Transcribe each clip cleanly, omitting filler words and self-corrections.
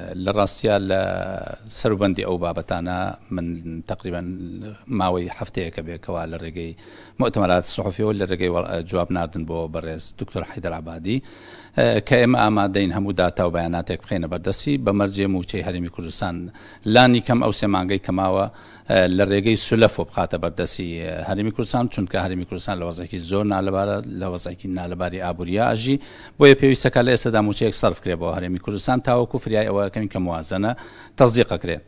للراستيا لسربندي أو بابتانا من تقريبا ماوي حفتي كبيكوا للرجي مؤتمرات الصحفية وللرجي جواب ناردن بو برز دكتور حيدر عبادي كإما أمادين همو داتا وبياناتك بخينا بردسي بمرجع موشي هرمي كردستان لاني كم أو سمانجي كماوا للرجي سلف وبخاطة بردسي هرمي كردستان چونك هرمي كردستان لوزعكي زور نالبارا لوزعكي نالباري آبوريا أجي بوي بيوستا كلا استدا موشي صرف كريبو هرمي كردستان تاو كفريا أو كمين كموازنة تصديق كري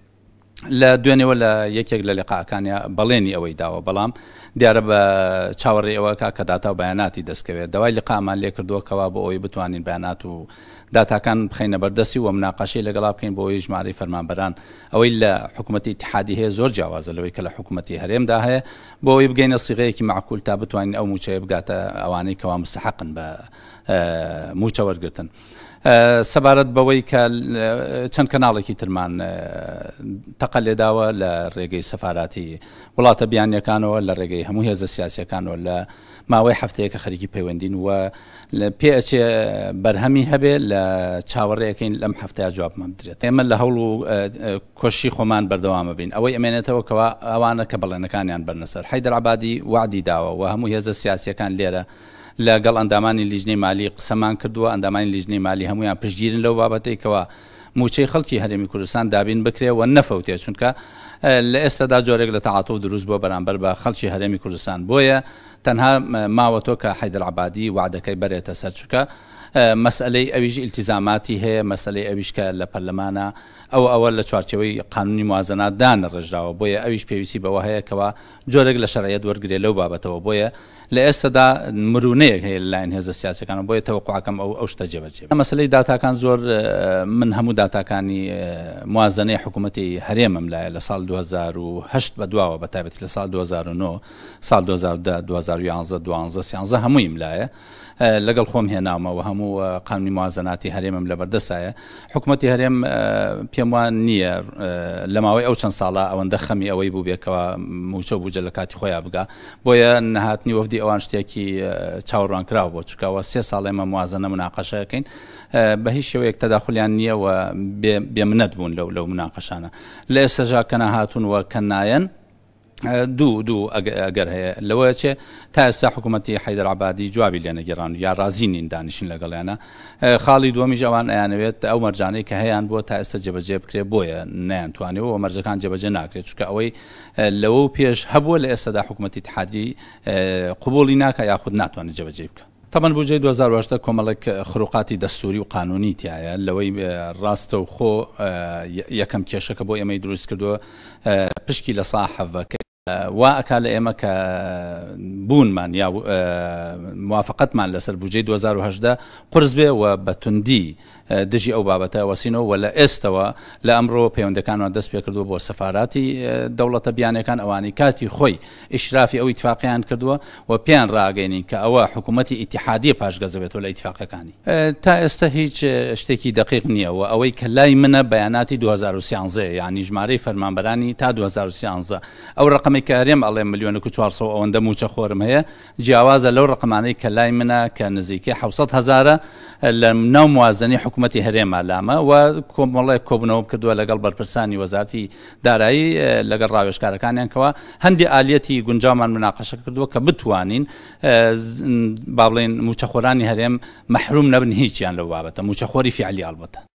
لا دواني ولا يكيك للقاء كان بليني أو يداو بلام ديار بتشاوري أو كداتا وبياناتي دسكوي دواي لقاء ما اللي كردو كواب أو يبتواني البيانات وداتا كان بخينا بردسي ومناقشة لقلاب كين بو يجمعري فرمان بران أو إلا حكومة اتحادي هي زور جواز لو يكلا حكومة هرم ده هي بو يبقين الصيغة كي معقول تابتواني أو موشا يبقاتا أواني كوا مستحقا موشا ورقتن سبارت بوي كان كنالكي ترمان تقلداوه للرجي سفاراتي ولا تبيان كانوا للرجي هم هي السياسيه كانوا ولا ما وي حفتي كخريجي بيوندين و بي اتش برهمي هبه لتشاوري كاين لم حفتي جواب ما بدريت اما لهولو كوشي خمان بردوام بين او امانته وكوا اوانا كبلنا كان يعني برنسر حيدر عبادي وعدي داوه وهم هي السياسيه كان ليره لقل أنداماني لجنة مالي قسمان كردوا أنداماني لجنة مالي هميان بجيرن لو بابتي كوا موشي خلقي هرمي كردستان دابين بكري والنفوتي چونكا لأستدا جوريك لتعاطف دروز بو برانبر بخلقي هرمي كردستان بويا تنها ما وتوكا حيدر عبادي وعدكي بريتا سرچكا مسألة أويج التزاماتي هي مسألة أويج كالبرلمانا أو أول لشوارتشوي قانوني موازنات دان الرجال وبويا أويج بيوسي بوهاي كوا جورج لشرعية ورقري لو بابته وبويا لأستدا مرونية هي اللي هذا السياسة كانوا بويا توقعكم أو تجربة مسألة داتا كان زور من هم داتا كاني موازنة حكومتي هريم مملا لسال 2008 بدوا وبتابة لسال 2009 سال 2010 2011 2012 همو يملاية لقل خوم هنا وهمو قانون موازناتي هريم لبردسايا حكومتي هريم بيموان نير لماوي او چند سالا او ندخمي او يبو بيكوا موچو بوجلكاتي خويا بقى بويا نهاتني وفدي اوان شتيكي چاوران كراو بو چكا و 3 سالا موازنه مناقشه كاين بهيش يك تداخل يعني و بيمندبون لو مناقشانا لسجا كنا هاتون وكناين دو اگر هي لوچه تاسع حكومتي حيدر عبادي جوابي لنا جيران يا رازين دانشين لقلنا خالد ومجوان يعني او مرجاني كهيان بو تاسع جبجب كري بويا نان تواني ومرجكان جبجنا كري چكا اوي لو بيش هبو لاسدا حكومتي اتحادي قبولنا كياخذ ناتوان جبجب طبعا بوجه 2008 كوملك خروقاتي دستوري وقانوني تاعي لوي راست وخو يكم كيشك بو يما يدرس كدو بشكي لصاحب وأكال إمك بون من يا موافقت من لسر بوجه 2008 قرز به وبتندي دجي أو بابته وسينو ولا استوى لأمره بيوند كانوا دس بيكردوا بو سفاراتي دولة بيان كان أواني كاتي خوي إشرافي أو اتفاقيان كردوا وبيان راجيني كأوا حكومتي اتحادية باش جذبت ولا اتفاق كاني تا استهيج اشتكي دقيق نية وأوي كلاي من بياناتي 2011 يعني جماري فرمان براني تا 2011 أو رقم كريم الله مليون كتوار صو أو ندمو تخورم هي جواز لو رقماني كلاي منا كنزيكي حوصت هزارة لنو موازني حكومتي هريم علامة وكم والله كوبنو كدوا لقل برساني وزارتي داري لقل راويش كاركان يعني كوا هندي آليتي جنجامان مناقشة كدوا كبتوانين بابلين متخوراني هريم محروم نبن هيك يعني لو بابته متخوري فعلي البته